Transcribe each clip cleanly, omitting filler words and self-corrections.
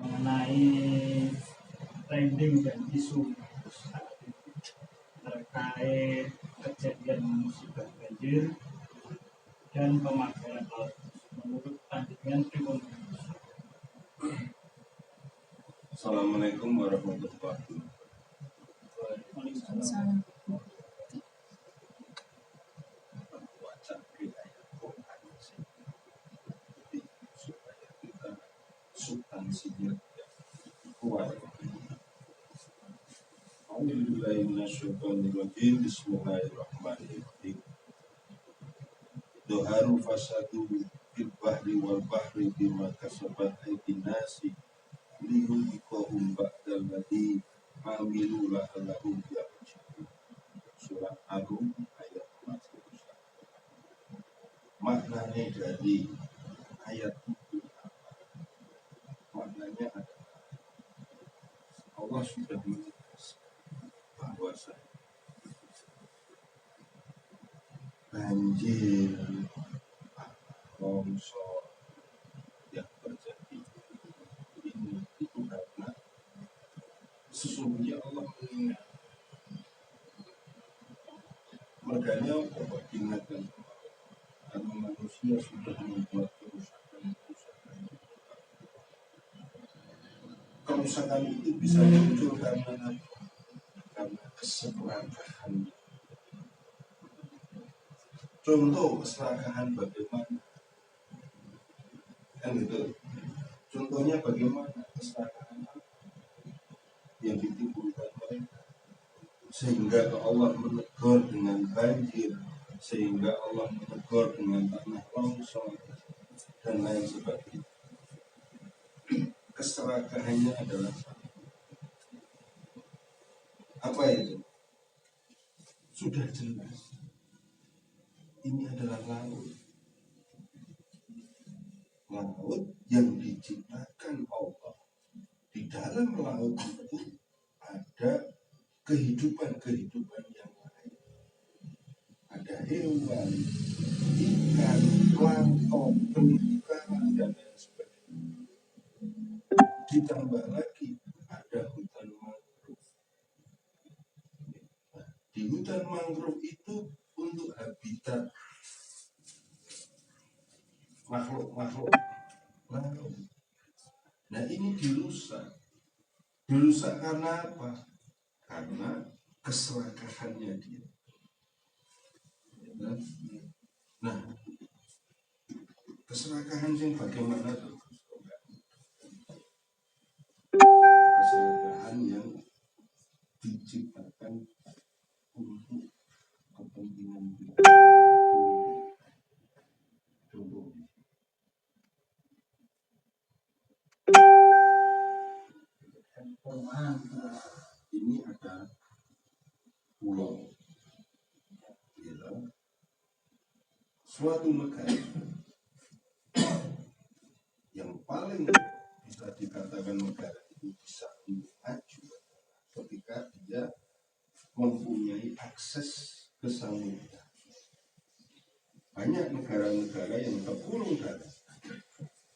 mengenai trending dan isu saat ini terkait kejadian musibah banjir dan pemakaran laut. Menurut pandangan Tribun. Assalamualaikum warahmatullahi wabarakatuh. Waalaikumsalam. Supaya kita substansinya kuat. Bismillahirrahmanirrahim. Doharu fasadu fil bahri wal bahri bima kasabat aydin nasi liyuziqahum ba'dal ladzi amilu la'allahum yarji'un. Surat Ar-Rum ayat 41. Maknanya dari ayat itu maknanya adalah Allah sudah menegaskan bahwa banjir, longsor yang terjadi ini itu karena sesungguhnya Allah mengingat. Makanya Allah ingatkan karena manusia sudah membuat kerusakan. Kerusakan itu bisa muncul karena keserakahan. Contoh keserakahan bagaimana? Kan gitu. Contohnya bagaimana keserakahan yang ditimbulkan mereka sehingga Allah menegur dengan banjir, sehingga Allah menegur dengan tanah longsor dan lain sebagainya. Keserakahannya adalah apa itu? Sudah jelas. Ini adalah laut yang diciptakan Allah. Di dalam laut itu ada kehidupan yang lain. Ada hewan, ikan, plankton, terumbu karang dan lain sebagainya. Ditambah lagi ada hutan mangrove. Di hutan mangrove itu untuk habitat makhluk laut. Nah ini dirusak. Dirusak karena apa? Karena keserakahannya dia. Nah, keserakahan yang bagaimana tuh? Keserakahan yang diciptakan untuk kepentingan contoh. Ini ada pulau. Suatu negara yang paling bisa dikatakan negara itu bisa maju ketika dia mempunyai akses ke samudra. Banyak negara-negara yang terkurung darat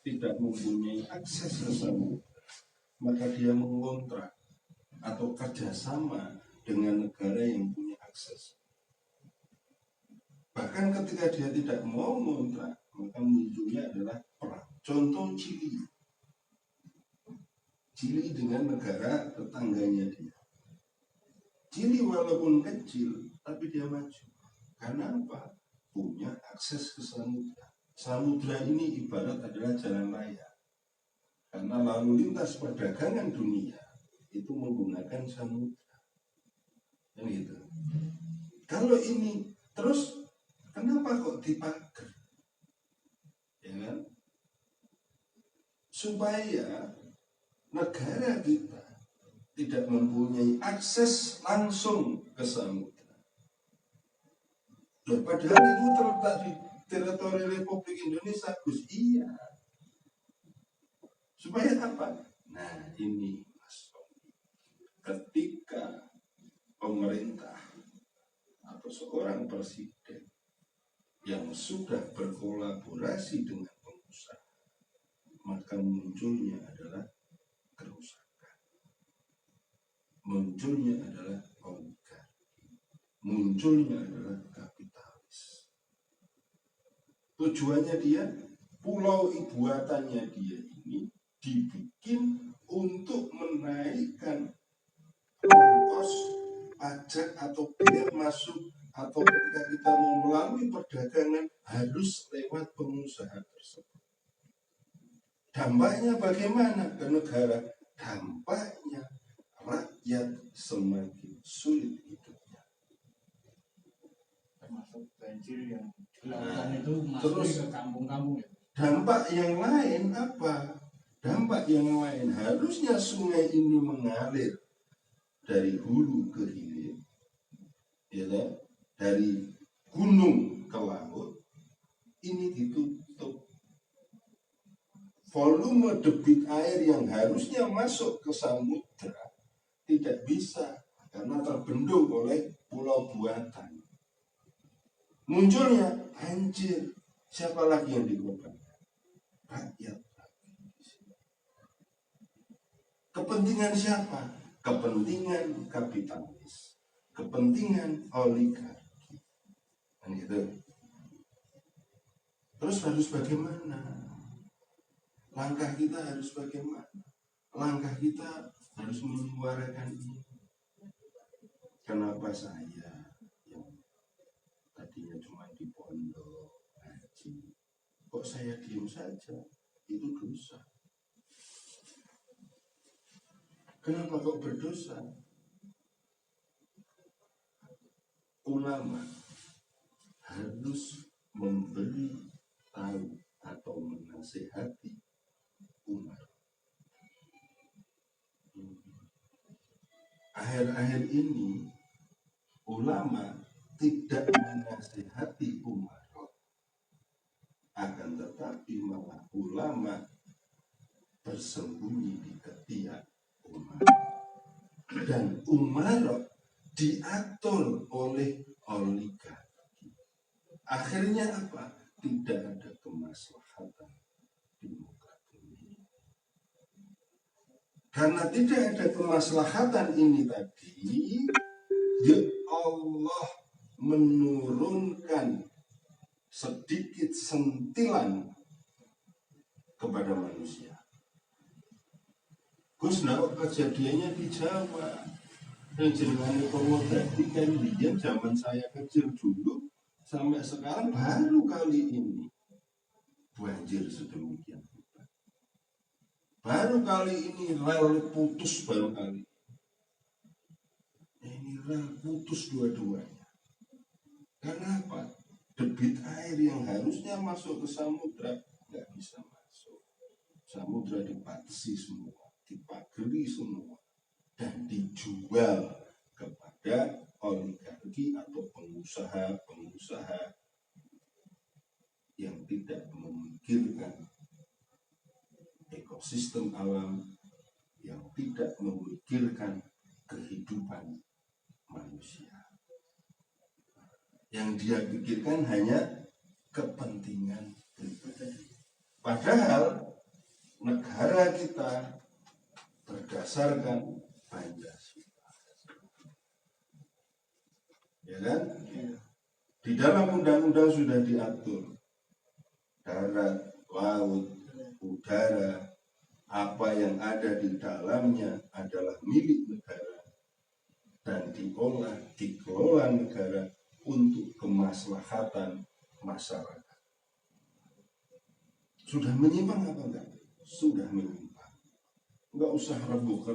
tidak mempunyai akses ke samudra, maka dia mengontrak atau kerjasama dengan negara yang punya akses. Bahkan ketika dia tidak mau mengontrak, maka munculnya adalah perang. Contoh Chili dengan negara tetangganya dia. Chili walaupun kecil, tapi dia maju. Karena apa? Punya akses ke samudra. Samudra ini ibarat adalah jalan raya. Karena lalu lintas perdagangan dunia itu menggunakan samudra. Dan gitu. Kalau ini terus, kenapa kok dipakai? Ya kan? Supaya negara kita tidak mempunyai akses langsung ke samudra. Padahal itu terletak di teritori Republik Indonesia, Gus. Iya. Supaya apa? Nah ini Mas, ketika pemerintah atau seorang presiden yang sudah berkolaborasi dengan pengusaha, maka munculnya adalah munculnya adalah oligarki, munculnya adalah kapitalis. Tujuannya dia, pulau buatannya dia ini dibikin untuk menaikkan ongkos pajak atau biaya masuk, atau ketika kita mau melalui perdagangan harus lewat pengusaha tersebut. Dampaknya bagaimana ke negara? Dampaknya rakyat semakin sulit hidupnya. Termasuk banjir yang di lautan itu masuk terus ke kampung-kampung ya. Dampak yang lain apa? Dampak yang lain, harusnya sungai ini mengalir dari hulu ke hilir, ya kan? Dari gunung ke laut, ini ditutup. Volume debit air yang harusnya masuk ke samudra tidak bisa karena terbendung oleh pulau buatan. Munculnya banjir. Siapa lagi yang dikorbankan? Rakyat. Kepentingan siapa? Kepentingan kapitalis, kepentingan oligarki. Kan gitu. Terus harus bagaimana? Langkah kita harus bagaimana? Langkah kita harus menyuarakan ini. Kenapa saya yang tadinya cuma di pondok haji, kok saya diam saja? Itu dosa. Kenapa kok berdosa? Ulama harus memberi tahu atau menasihati umat. Akhir-akhir ini ulama tidak menasihati umat, akan tetapi malah ulama bersembunyi di ketiak umat, dan umarok diatur oleh oligarki. Akhirnya apa? Tidak ada kemaslahatan di muka bumi. Karena tidak ada kemaslahatan ini tadi, ya Allah menurunkan sedikit sentilan kepada manusia. Gus, nah kejadiannya di Jawa. Yang jenengan perhatikan dia zaman saya kecil dulu sampai sekarang baru kali ini banjir sedemikian. Baru kali ini rel putus, baru kali ini rel putus dua-duanya. Karena apa? Debit air yang harusnya masuk ke samudra nggak bisa masuk. Samudra dibatasi semua, dipagari semua, dan dijual kepada oligarki atau pengusaha-pengusaha yang tidak memikirkan ekosistem alam, yang tidak memikirkan kehidupan manusia. Yang dia pikirkan hanya kepentingan pribadi. Padahal negara kita berdasarkan Pancasila. Ya kan? Di dalam undang-undang sudah diatur darat, laut, udara, apa yang ada di dalamnya adalah milik negara dan dikelola negara untuk kemaslahatan masyarakat. Sudah menyimpang apa enggak? Sudah menyimpang. Enggak usah rembukan,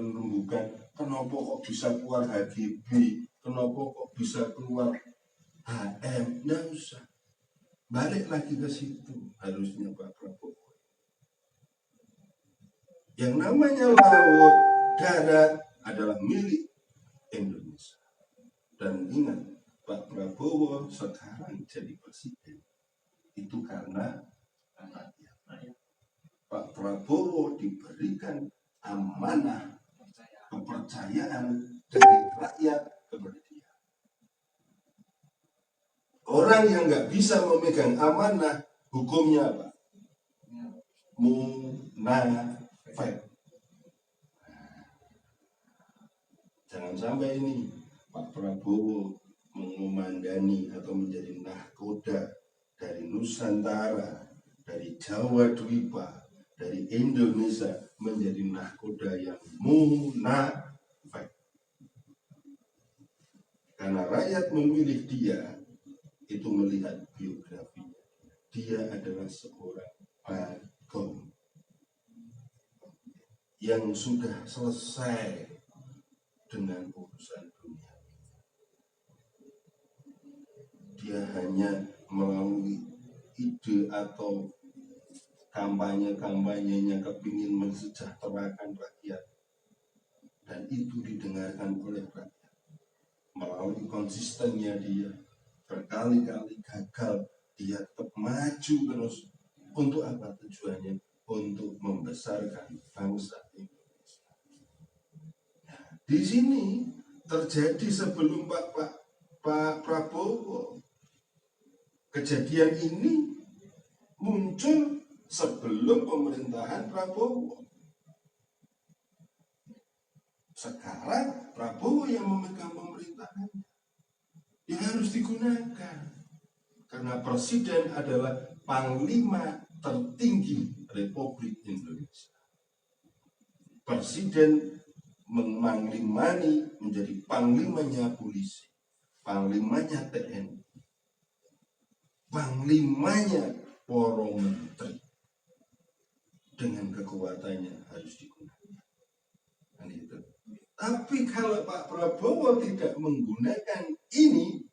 kenapa kok bisa keluar HGB, kenapa kok bisa keluar HM, enggak usah. Balik lagi ke situ, harusnya Pak Prabowo. Yang namanya laut, darat adalah milik Indonesia. Dan ingat, Pak Prabowo sekarang jadi presiden itu karena rakyat. Pak Prabowo diberikan amanah kepercayaan dari rakyat kepada dia. Orang yang nggak bisa memegang amanah, hukumnya apa? Munafik. Jangan Jangan sampai ini Pak Prabowo mengomandani atau menjadi nahkoda dari Nusantara, dari Jawa Dwipa, dari Indonesia menjadi nahkoda yang munafik. Karena rakyat memilih dia itu melihat biografi. Dia adalah seorang bagong yang sudah selesai dengan urusan dunia. Dia hanya melalui ide atau kampanye-kampanyenya kepingin mensejahterakan rakyat, dan itu didengarkan oleh rakyat. Melalui konsistennya dia berkali-kali gagal, dia tetap maju terus. Untuk apa tujuannya? Untuk membesarkan bangsa Indonesia. Nah, di sini terjadi sebelum Pak Prabowo. Kejadian ini muncul sebelum pemerintahan Prabowo. Sekarang Prabowo yang memegang pemerintahan. Ya harus digunakan. Karena presiden adalah panglima tertinggi Republik Indonesia. Presiden memanglimani menjadi panglimanya polisi, panglimanya TNI, panglimanya para menteri. Dengan kekuatannya harus digunakan. Kan itu. Tapi kalau Pak Prabowo tidak menggunakan ini,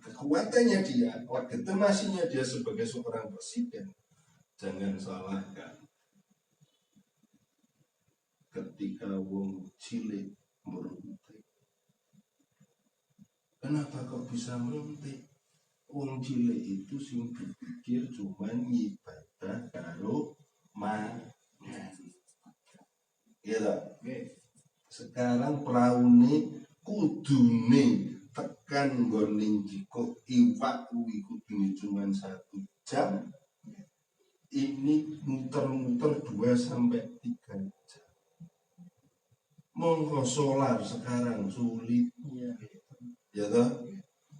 kekuatannya dia, legitimasinya dia sebagai seorang presiden, jangan salahkan. Ketika wong cilik meruntik, kenapa kok bisa meruntik? Wong cilik itu sing dipikir cuman ibadah karo mangan. Gitu. Sekarang praune kudune tekan nggon jiko iwak kuwi kudune cuman 1 jam. Ini muter-muter 2 sampai 3 jam. Monggo solar sekarang sulit. Ya toh?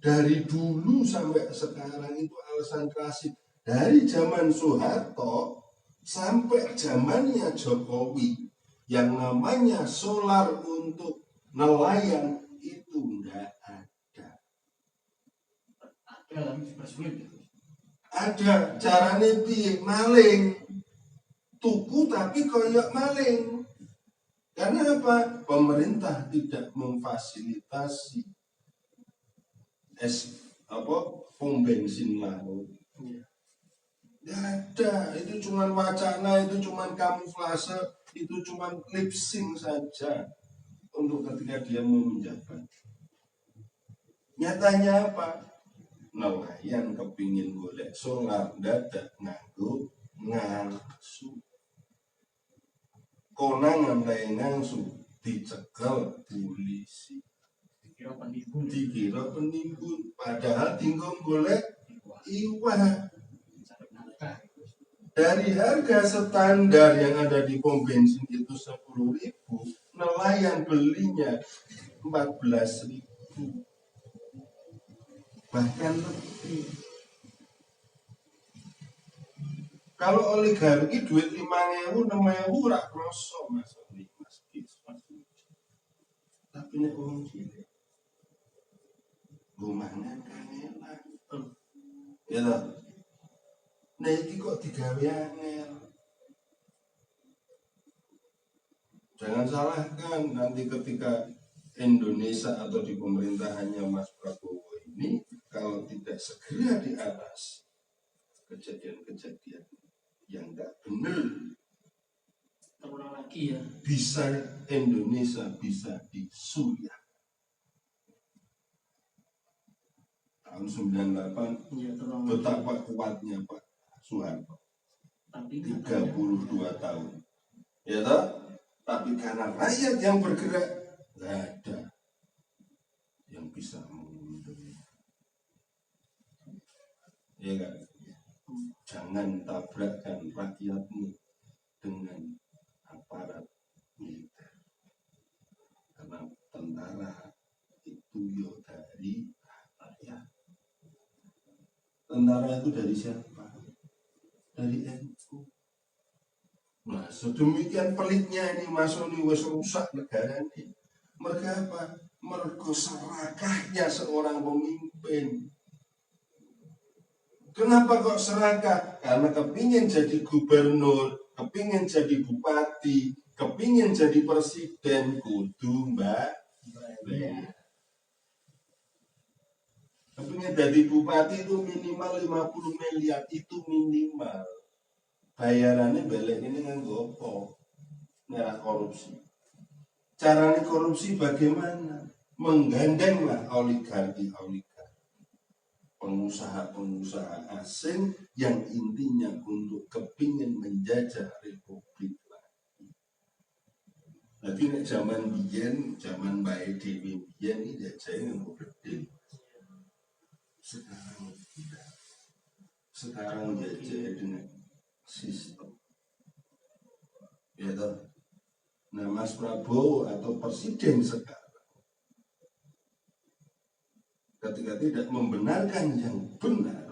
Dari dulu sampai sekarang itu alasan klasik. Dari zaman Soeharto sampai zamannya Jokowi, yang namanya solar untuk nelayan itu enggak ada. Ada tapi dipersulit. Ada caranya piye? Maling. Tuku tapi koyok maling. Karena apa? Pemerintah tidak memfasilitasi pom bensin laut. Ya ada, itu cuma wacana, itu cuma kamuflase, itu cuma lip sync saja untuk ketika dia mau menjabat. Nyatanya apa? Nelayan kepingin golek solar dadak nganggo ngangsu. Konangan lain ngangsu dicekel polisi. Dikira penimbun, padahal tinggal golek iwak. Dari harga standar yang ada di pom bensin itu 10.000, nelayan belinya 14.000, bahkan lebih. Kalau oligarki duit 5.000, 6.000 rak kroso mas. Tapi nek wong cilik gumangan kangelan. Ya toh? Nah iki kok digawe angel. Jangan salahkan nanti ketika Indonesia atau di pemerintahannya Mas Prabowo ini, kalau tidak segera diatasi kejadian-kejadian yang enggak benar, terulang lagi ya. Bisa Indonesia bisa disuya. Tahun 98 Ya, betapa kuatnya Pak Soeharto. 32 tahun. Ya toh? Tapi karena rakyat yang bergerak, nggak ada yang bisa mengundur. Ya kan? Jangan tabrakkan rakyatmu dengan aparat militer. Karena suara itu dari siapa? Dari NU. Nah, sedemikian pelitnya ini Masoni wis rusak negara ini. Mereka apa? Mergo serakahnya seorang pemimpin. Kenapa kok serakah? Karena kepingin jadi gubernur, kepingin jadi bupati, kepingin jadi presiden, kudu mbak. Kepingin jadi bupati itu minimal 50 miliar, itu minimal. Bayarannya balik ini kan gopo, merah korupsi. Caranya korupsi bagaimana? Menggandenglah oligarki-oligarki, pengusaha-pengusaha asing yang intinya untuk kepingin menjajah republik. Tapi nek zaman biyen, zaman bae dhewe biyen iki jajahe nggo gede. Sekarang tidak. Sekarang jajah dengan sistem. Ya toh. Nah, Mas Prabowo atau presiden sekarang ketika tidak membenarkan yang benar,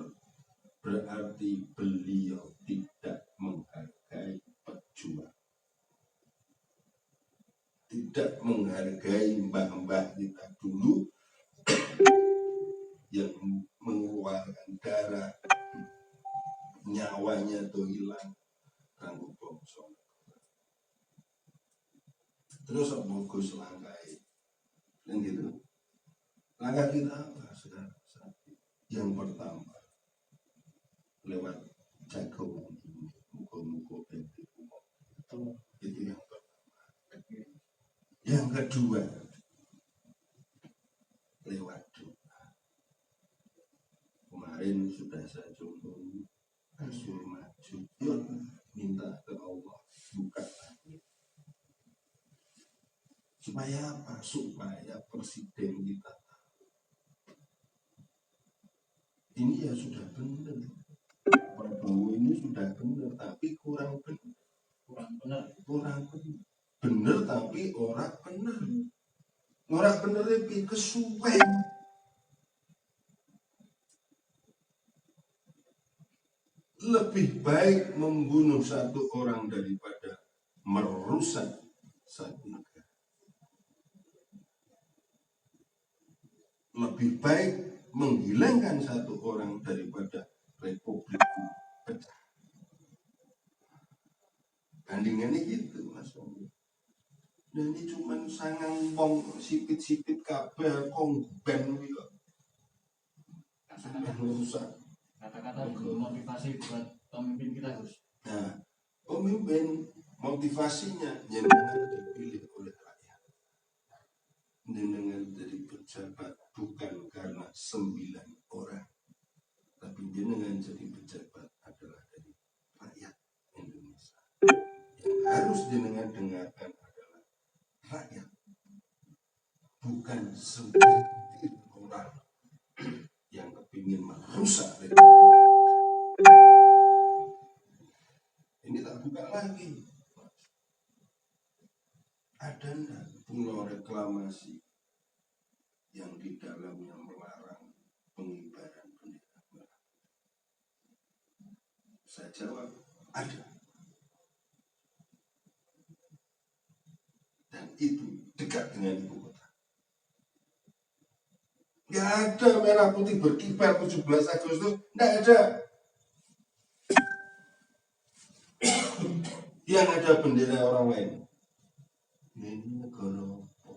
berarti beliau tidak menghargai pejuang, tidak menghargai mbah-mbah kita dulu yang mengeluarkan darah, nyawanya tuh hilang kanggo bangsa. Terus apa Gus langkai? Dan gitu. Langkah kita apa sekarang? Yang pertama, lewat jagoan ini, muka-muka itu yang pertama. Yang kedua, lewat doa. Kemarin sudah saya contoh, Rasul maju, yuk minta ke Allah buka langit. Supaya apa? Supaya presiden kita ini ya sudah benar. Prabowo ini sudah benar, tapi kurang benar. Benar tapi orang benar. Orang benar lebih kesuwen. Lebih baik membunuh satu orang daripada merusak satu negara. Lebih baik menghilangkan satu orang daripada republik pecah. Bandingannya gitu Mas Om. Dan ini cuma sangang wong sipit-sipit kabeh kongben gitu. Sampai merusak. Kata-kata motivasi buat pemimpin kita Gus. Nah, pemimpin motivasinya jenengan dipilih oleh rakyat. Jenengan jadi pejabat bukan karena 9 orang, tapi jenengan jadi pejabat adalah dari rakyat Indonesia. Yang harus jenengan dengarkan adalah rakyat, bukan 9 orang yang kepingin merusak republik. Ini tak buka lagi. Ada enggak pulau reklamasi yang di dalamnya melarang pengibaran bendera merah? Saya jawab, ada. Dan itu dekat dengan ibu kota. Nggak ada merah putih berkibar 17 Agustus, nggak ada. Yang ada bendera orang lain. Ini negara apa?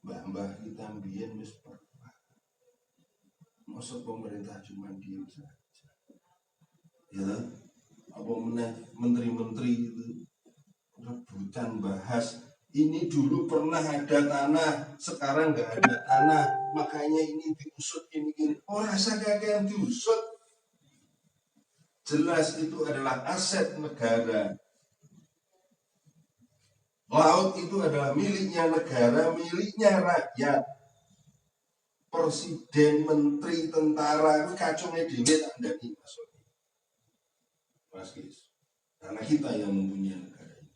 Mbah-mbah kita mbiyen wis pernah. Masa pemerintah cuma diam saja. Ya, apa menteri-menteri itu rebutan bahas ini dulu pernah ada tanah, sekarang nggak ada tanah, makanya ini diusut ini. Oh rasa kayak yang diusut. Jelas itu adalah aset negara. Laut itu adalah miliknya negara, miliknya rakyat. Presiden, menteri, tentara itu kacungnya dhewe tak ndaki maksudnya. Mas Gis. Karena kita yang mempunyai negara ini.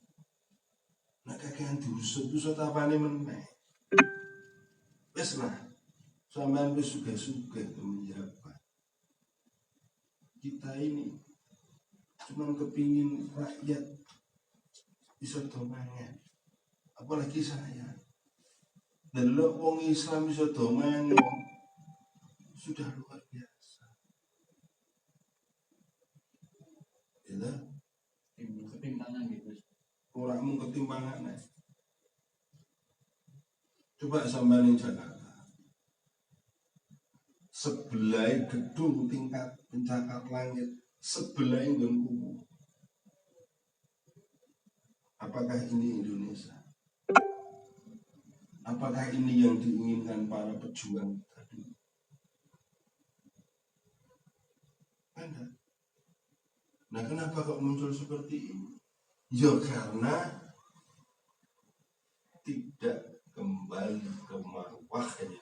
Nah kakean diusut-usut apane meneh. Wes lah. Sampean wis sugih-sugih menjabat. Kita ini cuma kepingin rakyat bisa domangan. Apalagi saya. Delok wong Islam bisa domangan sudah luar biasa. Ya, timbul ketimpangan gitu. orang mung ketimpangan. Coba sampean ning Jakarta. Sebelah gedung tingkat pencakar langit, sebelah nggon kumuh. Apakah ini Indonesia? Apakah ini yang diinginkan para pejuang tadi? Anda. Nah, kenapa kok muncul seperti ini? Ya karena tidak kembali ke marwahnya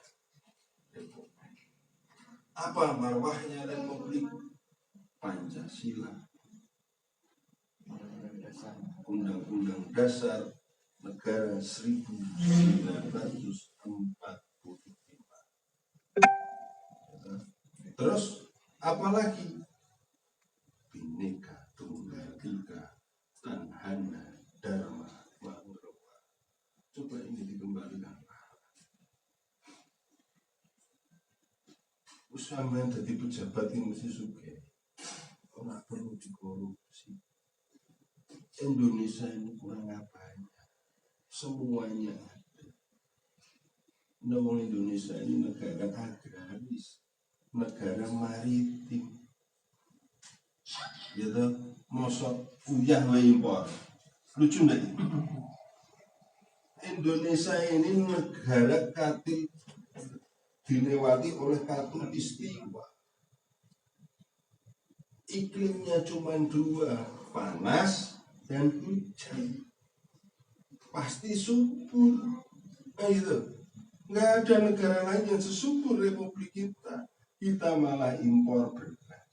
Republik. Apa marwahnya Republik? Pancasila, Undang-Undang Dasar Negara 1945. Terus apalagi? Bhinneka Tunggal Ika, Tanhana Dharma Mahurwa. Coba ini dikembalikan. Usaha jadi pejabat ini mesti sugih. Ora perlu dikorupsi. Indonesia ini kurang apanya? Semuanya ada. Indonesia ini negara agraris, negara maritim. Gitu, mosok uyah wae impor. Lucu nggak ini? Indonesia ini negara katil dilewati oleh katulistiwa. Iklimnya cuma dua, panas dan hujan. Pasti subur. Nah itu, nggak ada negara lain yang sesubur Republik kita. Kita malah impor beras.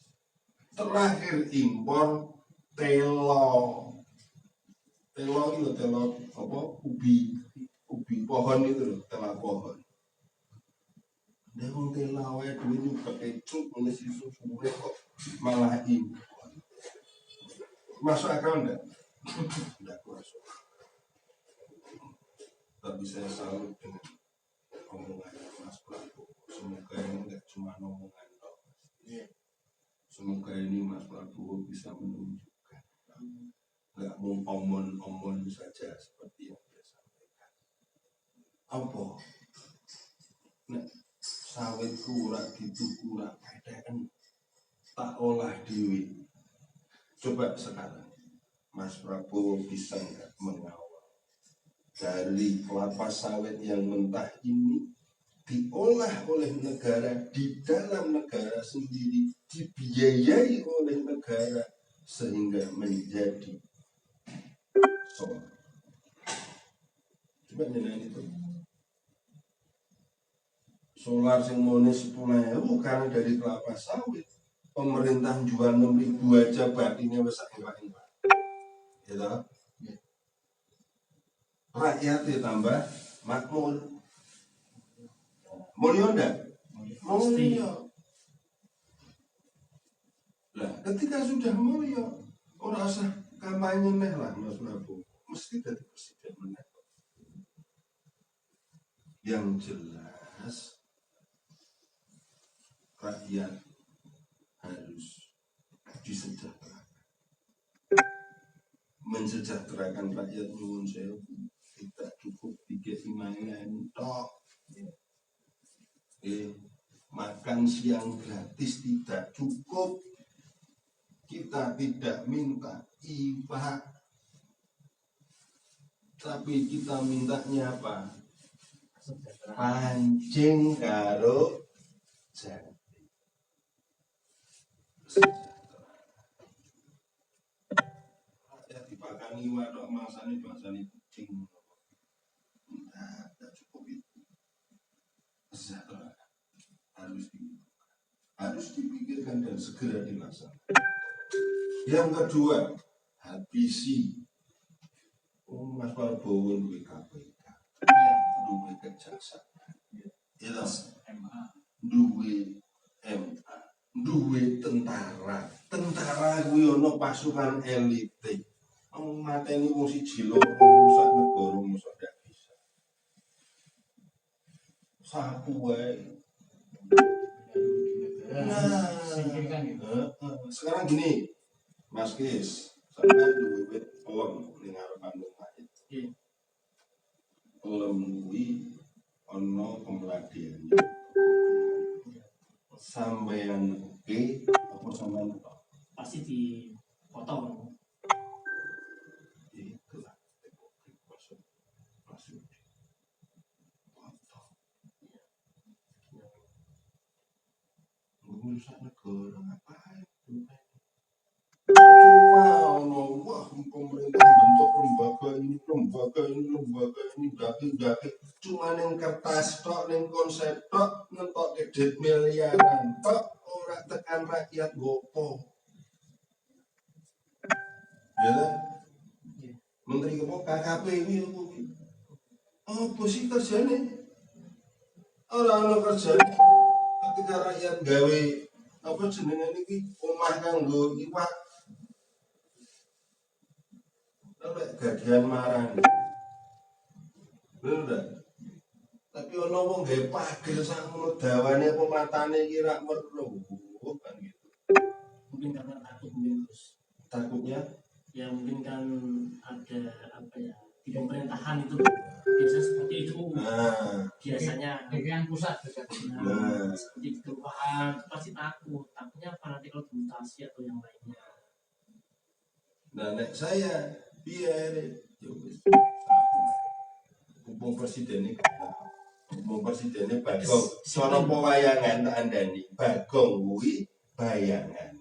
Terakhir impor telo. Telo itu telo apa? Ubi pohon itu loh, tela pohon. Dia mau tela wae dulu pakai cuk ngisi susu kok malah impor. Masuk akal enggak? Enggak masuk. Tapi saya salut dengan omongan Mas Prabowo. Semoga ini enggak cuma omongan dong. Semoga ini Mas Prabowo bisa menunjukkan. Enggak mau omon saja seperti yang dia sampaikan. Apa? Nek sawit kurang dituku ora pedekan tak olah dewi. Coba sekarang Mas Prabowo bisa enggak mengawal dari kelapa sawit yang mentah ini diolah oleh negara di dalam negara sendiri, dibiayai oleh negara sehingga menjadi solar. Coba nyenani itu. Solar yang mone 10.000 karena dari kelapa sawit. Pemerintah jual 6.000 aja batinnya besar enggak. Ya, rakyat ditambah makmur. Mulya enggak? Mulya. Lah, ketika sudah mulya, ora usah kampanye neh lah Mas Prabowo. Mesti jadi presiden meneh. Yang jelas rakyat harus disejahterakan. Mensejahterakan rakyat nyuwun sewu tidak cukup 3 mangan tok. Makan siang gratis tidak cukup. Kita tidak minta IPA, tapi kita mintanya apa? Pancing karo jati. Rakyat dipakani wadok masane bangsane kucing. Tidak cukup itu. Sejahtera harus dipikirkan dan segera dilaksanakan. Yang kedua, habisi Mas Prabowo duwe KPK, duwe kejaksaan. itu MA. duwe MA, duwe tentara. Tentara kuwi ana pasukan elite. Mateni wong siji loro rusak negara mosok ndak bisa. Sapu wae. Nah, Singkirkan gitu. sekarang gini, Mas Kis, sampean duwe wit pelem ning ngarepan omah. Iya. Pelem kuwi ana pemladian. Sampeyan oke apa sampeyan tok? Pasti dipotong. Itulah maksud maksud potong. Merusak negara ngapain? Cuma wah pemerintah bentuk lembaga ini daki cuma neng kertas tok neng konsep tok nentok duit miliaran tok ora tekan rakyat gopo ya kan? Menteri kepo KKP ini apa sih kerjanya orang kerjanya ketika rakyat gawe apa jenengan ini omah kanggo iwak gagian marah bener tapi ono wong gawe pagel sakmono dawane apa matane iki rak meruh kan gitu. Mungkin karena takut mungkin terus. Takutnya Ya mungkin kan ada apa ya di pemerintahan itu biasa seperti itu. Biasanya yang pusat seperti di kelurahan pasti takutnya apa nanti kalau dimutasi atau yang lainnya. Nah nek saya biar hukum presidennya Bagong sono pewayangan tak andani Bagong kuwi bayangan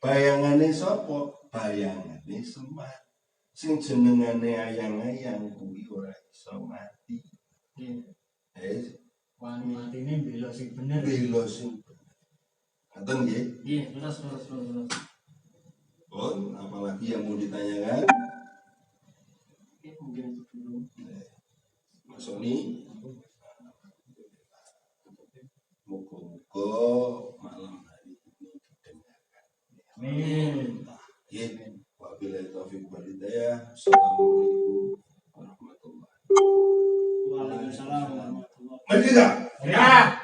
bayangane sapa bayangane Semar sing jenengane ayang-ayang kuwi ora iso mati wani matine bela sing bener ngaten nggih terus apalagi yang mau ditanyakan mungkin itu dulu Mas Soni moga-moga malam hari ini didengarkan amin wabillahi taufiq wal hidayah. Assalamualaikum warahmatullahi wabarakatuh. Waalaikumsalam warahmatullahi wabarakatuh.